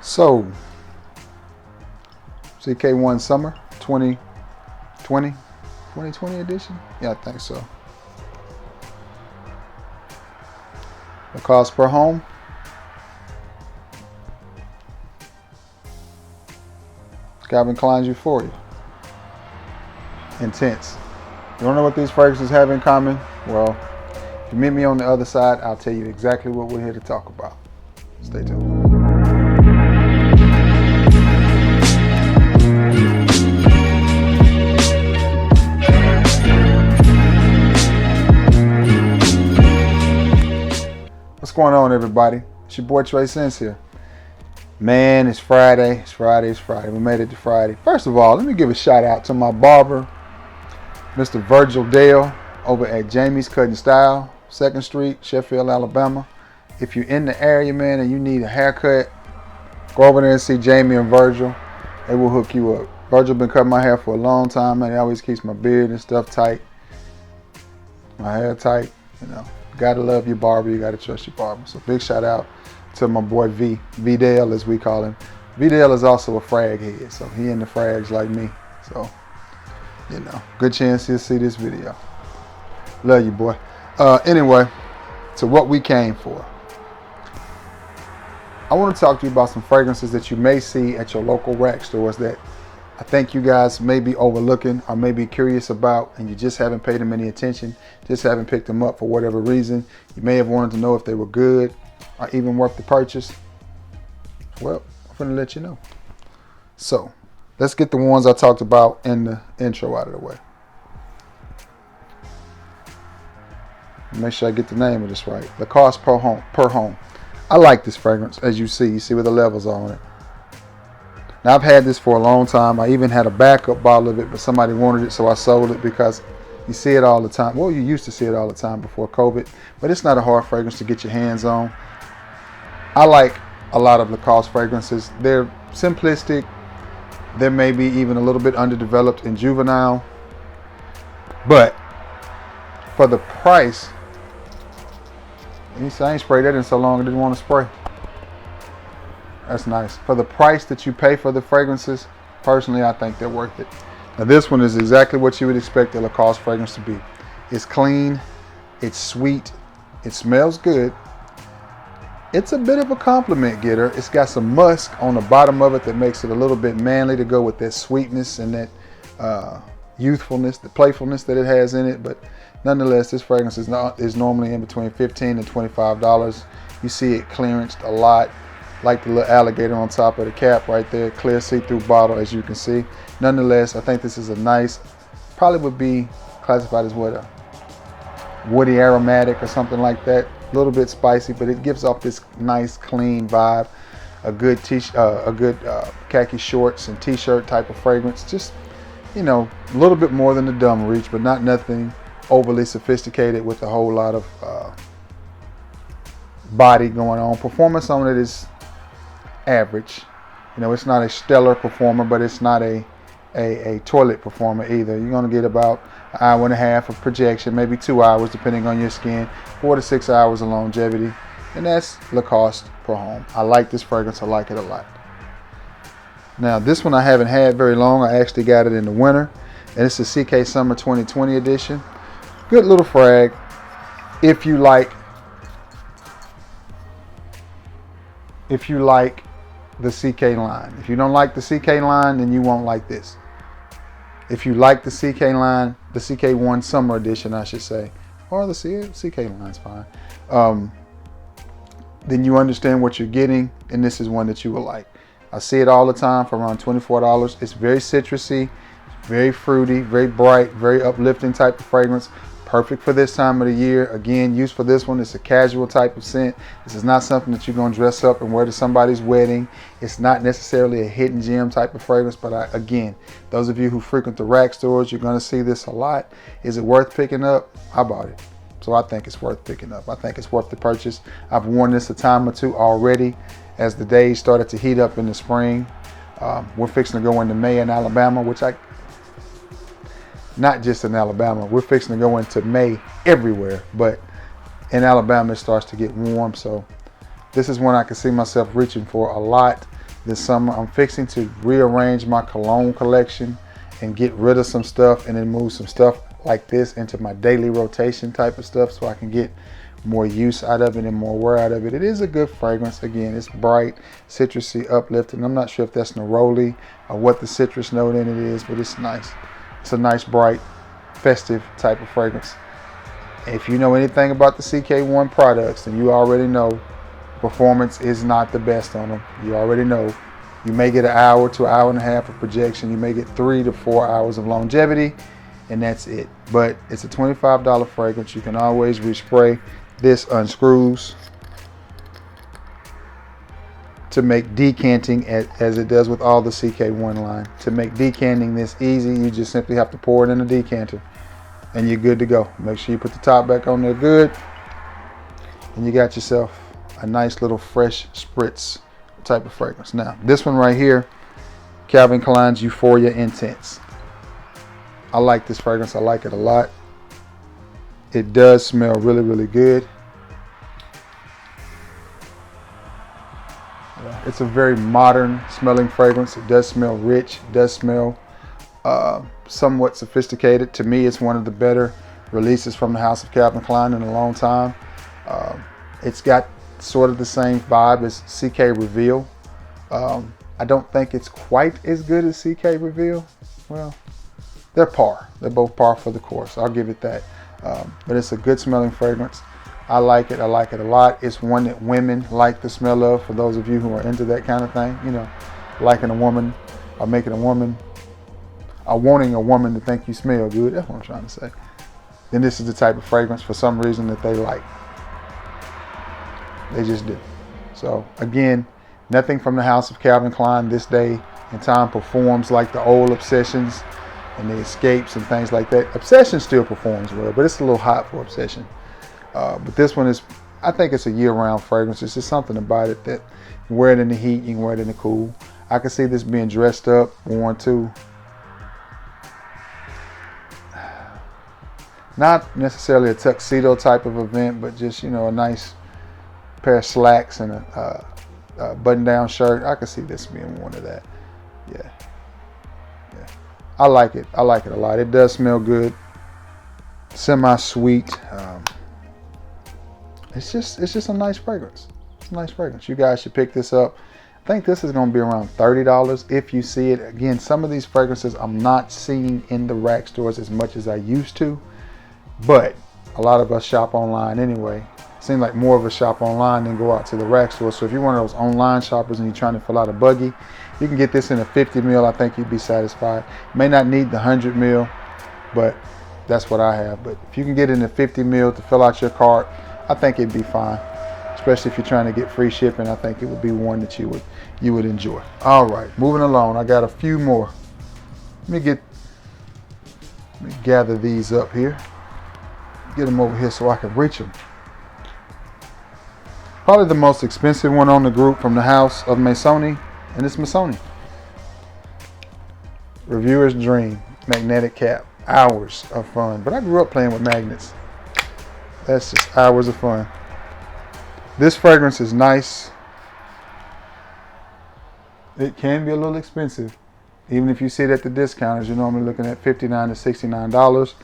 So, CK1 Summer 2020 edition? Yeah, I think so. Lacoste per home. Calvin Klein's Euphoria. Intense. You don't know what these fragrances have in common? Well, if you meet me on the other side, I'll tell you exactly what we're here to talk about. Stay tuned. What's going on, everybody? It's your boy Trey Sense here. Man, it's Friday. It's Friday. We made it to Friday. First of all, let me give a shout out to my barber, Mr. Virgil Dale, over at Jamie's Cut & Style, 2nd Street, Sheffield, Alabama. If you're in the area, man, and you need a haircut, go over there and see Jamie and Virgil. They will hook you up. Virgil been cutting my hair for a long time, man. He always keeps my beard and stuff tight, my hair tight. You know, you gotta love your barber. You gotta trust your barber. So big shout out to my boy V Dale, as we call him. V Dale is also a frag head, so he in the frags like me. So, you know, good chance he'll see this video. Love you, boy. Anyway, to what we came for. I want to talk to you about some fragrances that you may see at your local rack stores that I think you guys may be overlooking or may be curious about, and you just haven't paid them any attention, just haven't picked them up for whatever reason. You may have wanted to know if they were good or even worth the purchase. Well, I'm going to let you know. So, let's get the ones I talked about in the intro out of the way. Make sure I get the name of this right. Lacoste per home. I like this fragrance, as you see. You see where the levels are on it. Now, I've had this for a long time. I even had a backup bottle of it, but somebody wanted it, so I sold it because you see it all the time. Well, you used to see it all the time before COVID, but it's not a hard fragrance to get your hands on. I like a lot of Lacoste fragrances. They're simplistic. They may be even a little bit underdeveloped and juvenile, but for the price, I ain't sprayed that in so long I didn't want to spray. That's nice. For the price that you pay for the fragrances, personally, I think they're worth it. Now, this one is exactly what you would expect a Lacoste fragrance to be. It's clean, it's sweet, it smells good. It's a bit of a compliment getter. It's got some musk on the bottom of it that makes it a little bit manly to go with that sweetness and that youthfulness, the playfulness that it has in it. But nonetheless, this fragrance is normally in between $15 and $25. You see it clearanced a lot, like the little alligator on top of the cap right there, clear see-through bottle, as you can see. Nonetheless, I think this is a nice, probably would be classified as what, a woody aromatic or something like that. A little bit spicy, but it gives off this nice, clean vibe. A good khaki shorts and t-shirt type of fragrance. Just, you know, a little bit more than the Dumb Reach, but not nothing overly sophisticated with a whole lot of body going on. Performance on it is average. You know, it's not a stellar performer, but it's not a toilet performer either. You're going to get about an hour and a half of projection, maybe 2 hours depending on your skin, 4 to 6 hours of longevity, and that's Lacoste per home. I like this fragrance. I like it a lot. Now, this one I haven't had very long. I actually got it in the winter, and it's the CK Summer 2020 edition. Good little frag if you like the CK line. If you don't like the CK line, then you won't like this. If you like the CK line, the CK1 Summer Edition, I should say, or the CK line's fine, then you understand what you're getting, and this is one that you will like. I see it all the time for around $24. It's very citrusy, very fruity, very bright, very uplifting type of fragrance. Perfect for this time of the year. Again, used for this one, it's a casual type of scent. This is not something that you're going to dress up and wear to somebody's wedding. It's not necessarily a hidden gem type of fragrance, but again, those of you who frequent the rack stores, you're going to see this a lot. Is it worth picking up? I bought it, so I think it's worth picking up. I think it's worth the purchase. I've worn this a time or two already as the days started to heat up in the spring. We're fixing to go into May in Alabama, which not just in Alabama, we're fixing to go into May everywhere, but in Alabama it starts to get warm, so this is one I can see myself reaching for a lot. this summer. I'm fixing to rearrange my cologne collection and get rid of some stuff and then move some stuff like this into my daily rotation type of stuff so I can get more use out of it and more wear out of it. It is a good fragrance. Again, it's bright, citrusy, uplifting. I'm not sure if that's neroli or what the citrus note in it is, but it's nice. It's a nice, bright, festive type of fragrance. If you know anything about the CK1 products, then you already know performance is not the best on them. You already know. You may get an hour to an hour and a half of projection. You may get 3 to 4 hours of longevity, and that's it. But it's a $25 fragrance. You can always respray. This unscrews to make decanting as it does with all the CK1 line. To make decanting this easy, you just simply have to pour it in a decanter and you're good to go. Make sure you put the top back on there good, and you got yourself a nice little fresh spritz type of fragrance. Now, this one right here, Calvin Klein's Euphoria Intense. I like this fragrance. I like it a lot. It does smell really, really good. It's a very modern smelling fragrance. It does smell rich. It does smell somewhat sophisticated. To me, it's one of the better releases from the house of Calvin Klein in a long time. It's got sort of the same vibe as CK Reveal. I don't think it's quite as good as CK Reveal. Well, they're par. They're both par for the course. I'll give it that. But it's a good smelling fragrance. I like it. I like it a lot. It's one that women like the smell of. For those of you who are into that kind of thing, you know, liking a woman or making a woman, or wanting a woman to think you smell good. That's what I'm trying to say. Then this is the type of fragrance for some reason that they like. They just do. So again, nothing from the house of Calvin Klein this day and time performs like the old Obsessions and the Escapes and things like that. Obsession still performs well, but it's a little hot for Obsession. But this one is, I think it's a year-round fragrance. It's just something about it that you can wear it in the heat, you can wear it in the cool. I can see this being dressed up, worn to not necessarily a tuxedo type of event, but just, you know, a nice pair of slacks and a button-down shirt. I can see this being one of that. Yeah. I like it. I like it a lot. It does smell good. Semi-sweet. It's just a nice fragrance. It's a nice fragrance. You guys should pick this up. I think this is going to be around $30 if you see it. Again, some of these fragrances I'm not seeing in the rack stores as much as I used to, but a lot of us shop online anyway. Seems like more of a shop online than go out to the rack store. So if you're one of those online shoppers and you're trying to fill out a buggy, you can get this in a 50 mil. I think you'd be satisfied. You may not need the 100 mil, but that's what I have. But if you can get it in a 50 mil to fill out your cart, I think it'd be fine. Especially if you're trying to get free shipping, I think it would be one that you would enjoy. All right, moving along. I got a few more. Let me gather these up here. Get them over here so I can reach them. Probably the most expensive one on the group from the house of Missoni, and it's Missoni. Reviewer's Dream magnetic cap. Hours of fun. But I grew up playing with magnets. That's just hours of fun. This fragrance is nice. It can be a little expensive. Even if you see it at the discounters, you're normally looking at $59 to $69.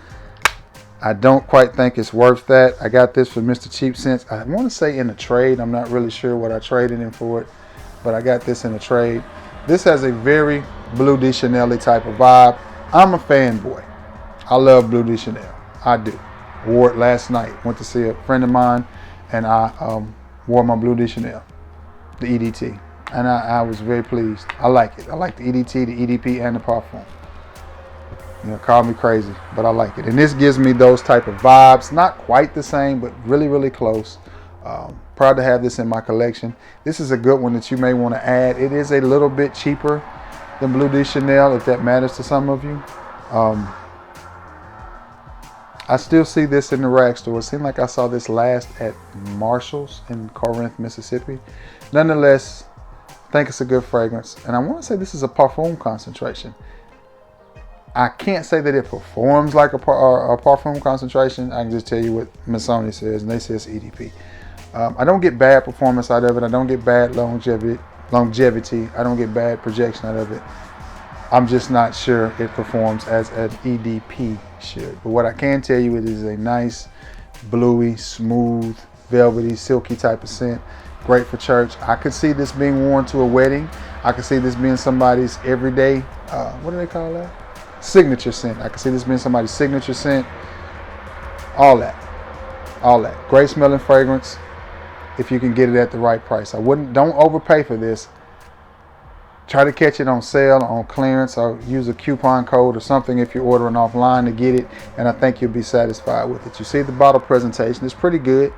I don't quite think it's worth that. I got this for Mr. Cheap Sense. I want to say in a trade. I'm not really sure what I traded in for it, but I got this in a trade. This has a very Bleu de Chanel type of vibe. I'm a fanboy. I love Bleu de Chanel. I do. Wore it last night. Went to see a friend of mine, and I wore my Bleu de Chanel, the EDT, and I was very pleased. I like it. I like the EDT, the EDP, and the parfum. You know, call me crazy, but I like it. And this gives me those type of vibes. Not quite the same, but really, really close. Proud to have this in my collection. This is a good one that you may want to add. It is a little bit cheaper than Bleu de Chanel, if that matters to some of you. I still see this in the rack store. It seemed like I saw this last at Marshall's in Corinth, Mississippi. Nonetheless, I think it's a good fragrance. And I want to say this is a parfum concentration. I can't say that it performs like a parfum concentration. I can just tell you what Missoni says, and they say it's EDP. I don't get bad performance out of it. I don't get bad longevity. longevity. I don't get bad projection out of it. I'm just not sure it performs as an EDP should. But what I can tell you, it is a nice, bluey, smooth, velvety, silky type of scent. Great for church. I could see this being worn to a wedding. I could see this being somebody's everyday, what do they call that? Signature scent. I could see this being somebody's signature scent. All that. All that. Great smelling fragrance if you can get it at the right price. Don't overpay for this. Try to catch it on sale, on clearance, or use a coupon code or something if you're ordering offline to get it, and I think you'll be satisfied with it. You see the bottle presentation, it's pretty good,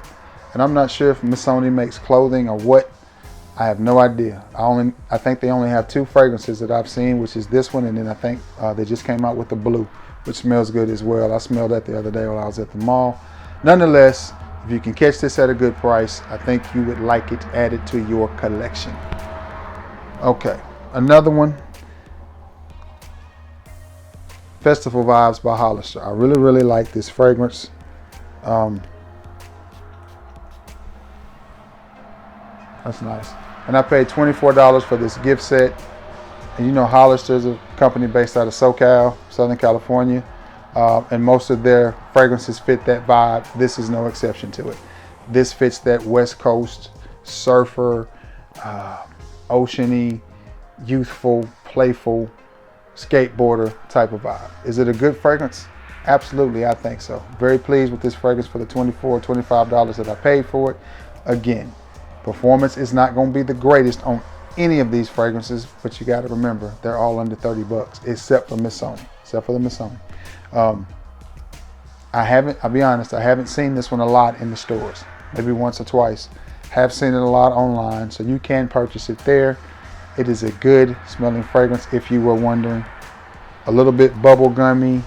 and I'm not sure if Missoni makes clothing or what. I have no idea. I think they only have 2 fragrances that I've seen, which is this one, and then I think they just came out with the blue, which smells good as well. I smelled that the other day while I was at the mall. Nonetheless, if you can catch this at a good price, I think you would like it added to your collection. Okay. Another one, Festival Vibes by Hollister. I really, really like this fragrance. That's nice. And I paid $24 for this gift set. And you know Hollister is a company based out of SoCal, Southern California. And most of their fragrances fit that vibe. This is no exception to it. This fits that West Coast surfer, oceany, youthful, playful, skateboarder type of vibe. Is it a good fragrance? Absolutely, I think so. Very pleased with this fragrance for the $24, $25 that I paid for it. Again, performance is not going to be the greatest on any of these fragrances, but you got to remember they're all under 30 bucks, except for Missoni, except for the Missoni. I'll be honest, I haven't seen this one a lot in the stores, maybe once or twice. Have seen it a lot online, so you can purchase it there. It is a good smelling fragrance if you were wondering. A little bit bubble gummy.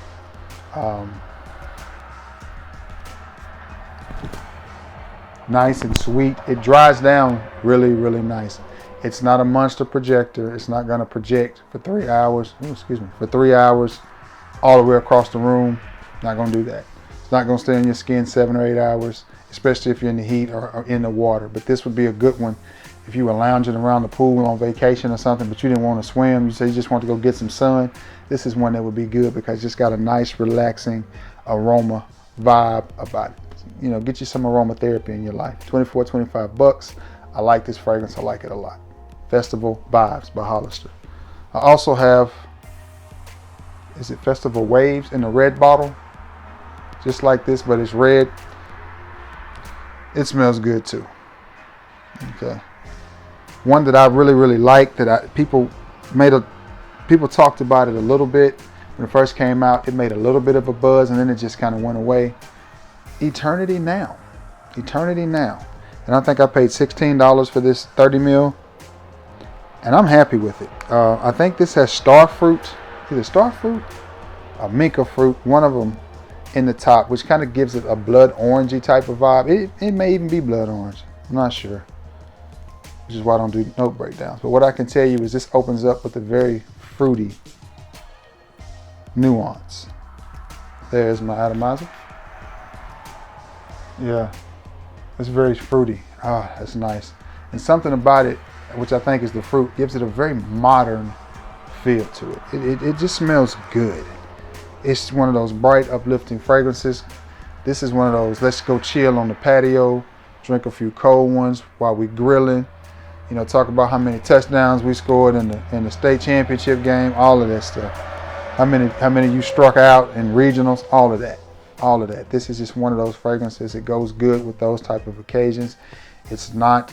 Nice and sweet. It dries down really, really nice. It's not a monster projector. It's not going to project for 3 hours. For 3 hours all the way across the room. Not going to do that. It's not going to stay on your skin 7 or 8 hours, especially if you're in the heat or in the water. But this would be a good one if you were lounging around the pool on vacation or something, but you didn't want to swim. You said you just want to go get some sun. This is one that would be good because it's just got a nice, relaxing aroma vibe about it. You know, get you some aromatherapy in your life. 24, 25 bucks. I like this fragrance. I like it a lot. Festival Vibes by Hollister. I also have, is it Festival Waves in a red bottle? Just like this, but it's red. It smells good too. Okay. One that I really, really like that people talked about it a little bit when it first came out. It made a little bit of a buzz and then it just kind of went away. Eternity Now. Eternity Now. And I think I paid $16 for this 30 ml. And I'm happy with it. I think this has star fruit. Either star fruit or Minka fruit. One of them in the top, which kind of gives it a blood orangey type of vibe. It may even be blood orange. I'm not sure. Which is why I don't do note breakdowns. But what I can tell you is this opens up with a very fruity nuance. There's my atomizer. Yeah, it's very fruity. Ah, that's nice. And something about it, which I think is the fruit, gives it a very modern feel to it. It just smells good. It's one of those bright, uplifting fragrances. This is one of those, let's go chill on the patio, drink a few cold ones while we're grilling. You know, talk about how many touchdowns we scored in the state championship game, all of that stuff. How many you struck out in regionals, all of that. This is just one of those fragrances. It goes good with those type of occasions. It's not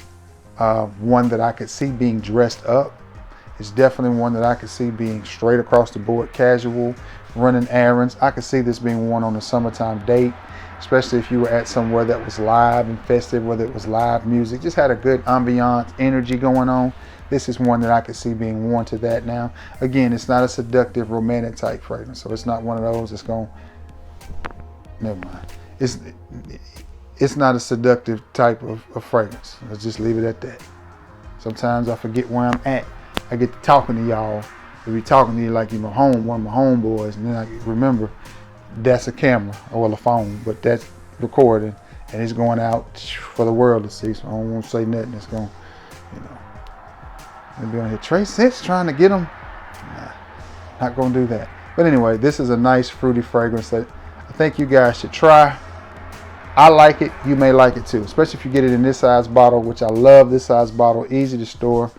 one that I could see being dressed up. It's definitely one that I could see being straight across the board, casual, running errands. I could see this being worn on a summertime date, especially if you were at somewhere that was live and festive, whether it was live music, just had a good ambiance, energy going on. This is one that I could see being worn to that now. Again, it's not a seductive, romantic type fragrance, so it's not one of those that's going, never mind. It's not a seductive type of fragrance. Let's just leave it at that. Sometimes I forget where I'm at. I get to talking to y'all. I be talking to you like you're one of my homeboys, and then I remember that's a camera, or a phone, but that's recording, and it's going out for the world to see, so I don't want to say nothing that's going, you know. Maybe on here, Trey Six trying to get them. Nah, not gonna do that. But anyway, this is a nice fruity fragrance that I think you guys should try. I like it. You may like it too, especially if you get it in this size bottle, which I love. This size bottle, easy to store.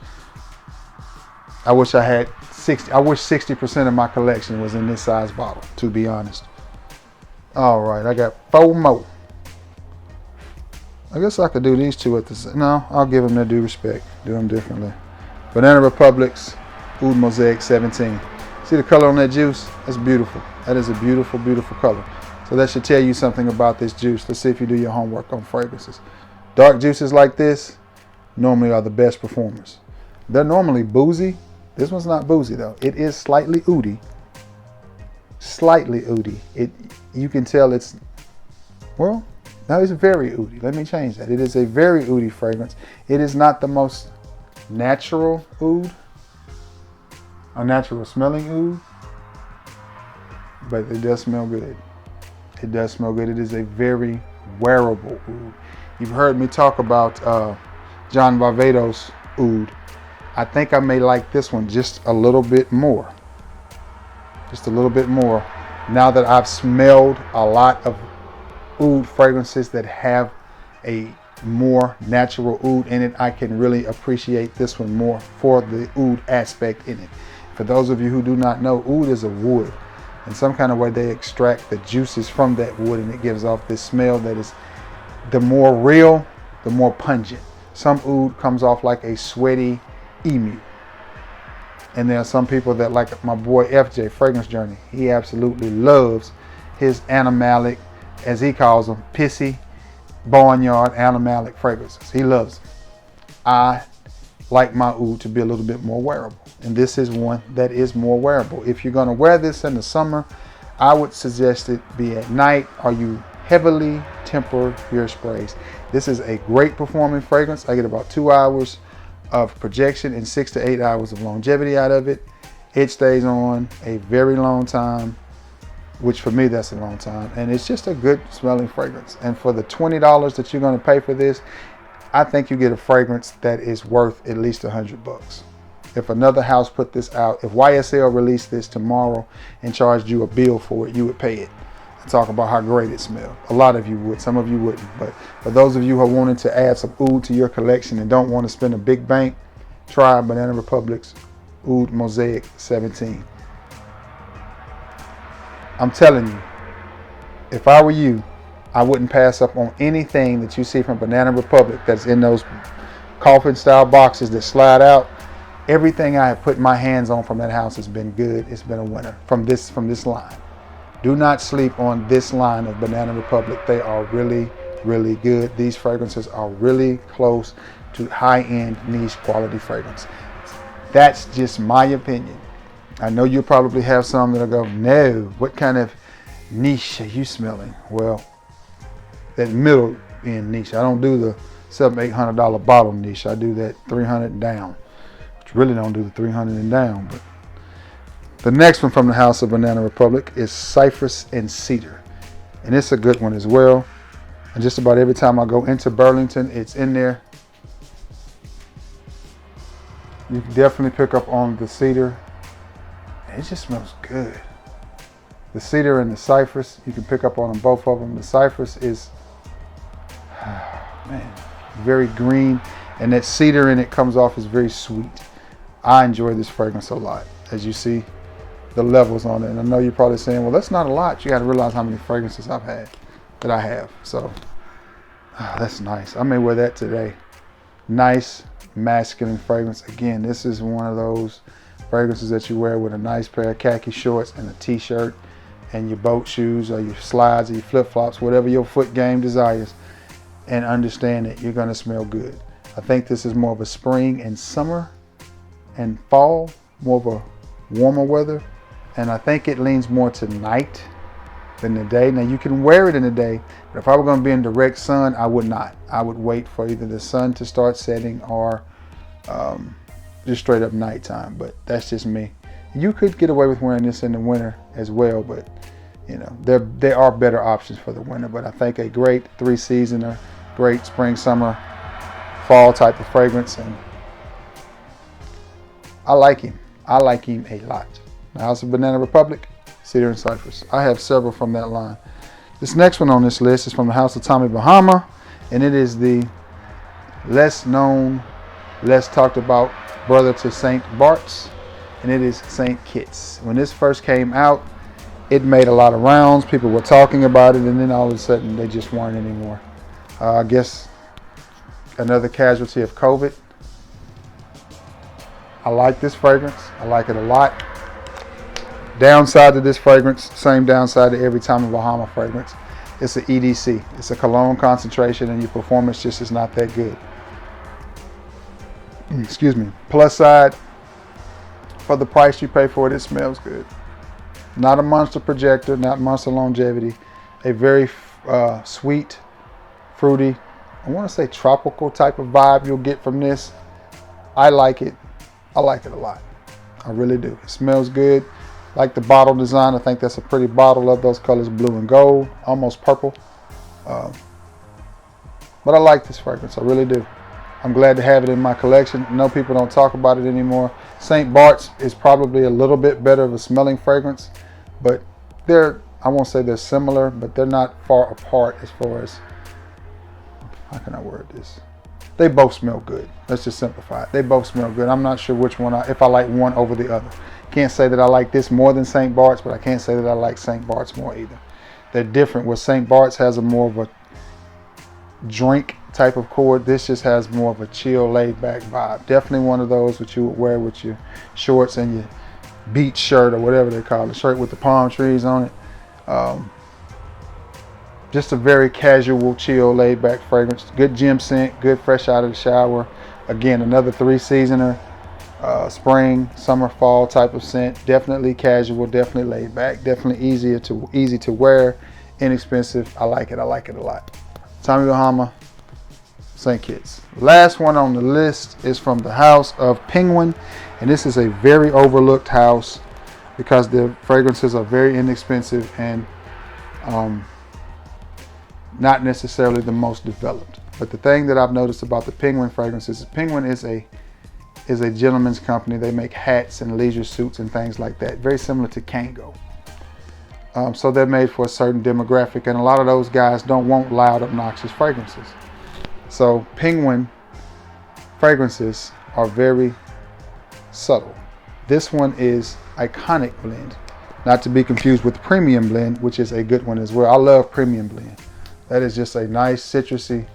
I wish I had 60. I wish 60% of my collection was in this size bottle, to be honest. All right, I got 4 more. I guess I could do these two at the same. No, I'll give them their due respect. Do them differently. Banana Republic's Oud Mosaic 17. See the color on that juice? That's beautiful. That is a beautiful, beautiful color. So that should tell you something about this juice. Let's see if you do your homework on fragrances. Dark juices like this normally are the best performers. They're normally boozy. This one's not boozy though. It is slightly oudy. Slightly oudy. You can tell it's, well, no, it's very oudy. Let me change that. It is a very oudy fragrance. It is not the most natural oud, a natural smelling oud, but it does smell good. It does smell good. It is a very wearable oud. You've heard me talk about John Varvatos oud. I think I may like this one just a little bit more. Just a little bit more. Now that I've smelled a lot of oud fragrances that have a more natural oud in it, I can really appreciate this one more for the oud aspect in it. For those of you who do not know, oud is a wood. In some kind of way, they extract the juices from that wood, and it gives off this smell that is, the more real, the more pungent. Some oud comes off like a sweaty emu. And there are some people that, like my boy FJ, Fragrance Journey, he absolutely loves his animalic, as he calls them, pissy, barnyard animalic fragrances. He loves them. I like my oud to be a little bit more wearable. And this is one that is more wearable. If you're going to wear this in the summer, I would suggest it be at night, or you heavily temper your sprays. This is a great performing fragrance. I get about 2 hours of projection and 6 to 8 hours of longevity out of it. It stays on a very long time, which for me, that's a long time. And it's just a good smelling fragrance. And for the $20 that you're going to pay for this, I think you get a fragrance that is worth at least $100. If another house put this out, if YSL released this tomorrow and charged you a bill for it, you would pay it. And talk about how great it smelled. A lot of you would, some of you wouldn't. But for those of you who are wanting to add some oud to your collection and don't want to spend a big bank, try Banana Republic's Oud Mosaic 17. I'm telling you, if I were you, I wouldn't pass up on anything that you see from Banana Republic that's in those coffin style boxes that slide out. Everything I have put my hands on from that house has been good. It's been a winner from this line. Do not sleep on this line of Banana Republic. They are really, really good. These fragrances are really close to high-end niche quality fragrance. That's just my opinion. I know you'll probably have some that'll go, no, what kind of niche are you smelling? Well, that middle end niche. I don't do the $700-800 bottle niche. I do that 300 and down. Which really don't do the 300 and down. But the next one from the house of Banana Republic is Cypress and Cedar. And it's a good one as well. And just about every time I go into Burlington, it's in there. You can definitely pick up on the cedar. It just smells good. The cedar and the cypress, you can pick up on them, both of them. The cypress is, man, very green. And that cedar in it comes off as very sweet. I enjoy this fragrance a lot. As you see the levels on it. And I know you're probably saying, well, that's not a lot. You got to realize how many fragrances I've had, that I have. So that's nice. I may wear that today. Nice masculine fragrance. Again, this is one of those fragrances that you wear with a nice pair of khaki shorts and a t-shirt and your boat shoes or your slides or your flip-flops, whatever your foot game desires, and understand that you're going to smell good. I think this is more of a spring and summer and fall, more of a warmer weather, and I think it leans more to night than the day. Now you can wear it in the day, but if I were going to be in direct sun, I would not. I would wait for either the sun to start setting or just straight up nighttime. But that's just me. You could get away with wearing this in the winter as well, but you know, there are better options for the winter. But I think a great 3-seasoner, great spring, summer, fall type of fragrance, and I like him. I like him a lot. The House of Banana Republic, Cedar and Cypress. I have several from that line. This next one on this list is from the House of Tommy Bahama, and it is the less known, less talked about brother to St. Bart's, and it is St. Kitts. When this first came out, it made a lot of rounds. People were talking about it, and then all of a sudden they just weren't anymore. I guess another casualty of COVID. I like this fragrance. I like it a lot. Downside to this fragrance, same downside to every Tommy Bahama fragrance. It's an EDC. It's a cologne concentration, and your performance just is not that good. Excuse me. Plus side, for the price you pay for it, it smells good. Not a monster projector, not monster longevity. A very sweet, fruity, I want to say tropical type of vibe you'll get from this. I like it. I like it a lot. I really do. It smells good. Like the bottle design. I think that's a pretty bottle. Of those colors, blue and gold, almost purple. But I like this fragrance. I really do. I'm glad to have it in my collection. I know people don't talk about it anymore. St. Bart's is probably a little bit better of a smelling fragrance, but I won't say they're similar, but they're not far apart as far as, how can I word this? They both smell good. Let's just simplify it. They both smell good. I'm not sure which one, if I like one over the other. Can't say that I like this more than St. Bart's, but I can't say that I like St. Bart's more either. They're different. Where St. Bart's has a more of a drink type of chord, this just has more of a chill, laid back vibe. Definitely one of those that you would wear with your shorts and your beach shirt or whatever they call it, shirt with the palm trees on it. Just a very casual, chill, laid back fragrance. Good gym scent, good fresh out of the shower. Again, another 3-seasoner, spring, summer, fall type of scent. Definitely casual, definitely laid back, definitely easy to wear, inexpensive. I like it a lot. Tommy Bahama, St. Kitts. Last one on the list is from the House of Penguin, and this is a very overlooked house because the fragrances are very inexpensive and not necessarily the most developed. But the thing that I've noticed about the Penguin fragrances is Penguin is a gentleman's company. They make hats and leisure suits and things like that, very similar to Kango. So they're made for a certain demographic, and a lot of those guys don't want loud, obnoxious fragrances. So Penguin fragrances are very subtle. This one is Iconic Blend, not to be confused with the Premium Blend, which is a good one as well. I love Premium Blend. That is just a nice citrusy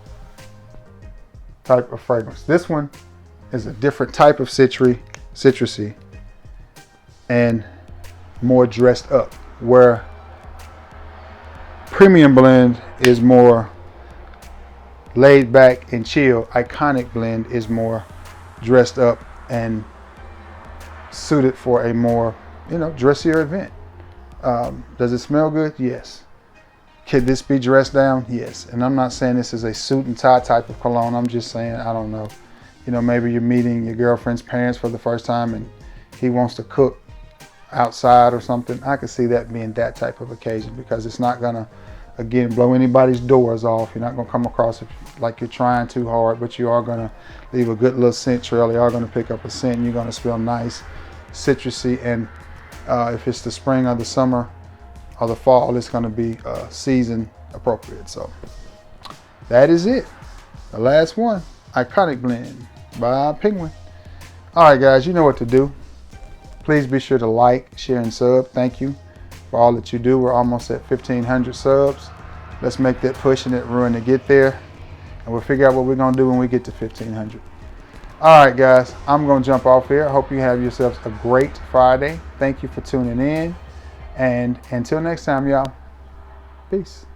type of fragrance. This one is a different type of citrusy and more dressed up, where Premium Blend is more laid back and chill. Iconic Blend is more dressed up and suited for a more, dressier event. Does it smell good? Yes. Could this be dressed down? Yes. And I'm not saying this is a suit and tie type of cologne. I'm just saying, I don't know. Maybe you're meeting your girlfriend's parents for the first time and he wants to cook outside or something. I could see that being that type of occasion, because it's not gonna, again, blow anybody's doors off. You're not gonna come across it like you're trying too hard, but you are gonna leave a good little scent trail. You are gonna pick up a scent and you're gonna smell nice, citrusy, and if it's the spring or the summer or the fall, it's gonna be season appropriate. So that is it. The last one, Iconic Blend by Penguin. All right, guys, you know what to do. Please be sure to like, share, and sub. Thank you for all that you do. We're almost at 1,500 subs. Let's make that push and that run to get there. And we'll figure out what we're going to do when we get to 1,500. All right, guys, I'm going to jump off here. I hope you have yourselves a great Friday. Thank you for tuning in. And until next time, y'all, peace.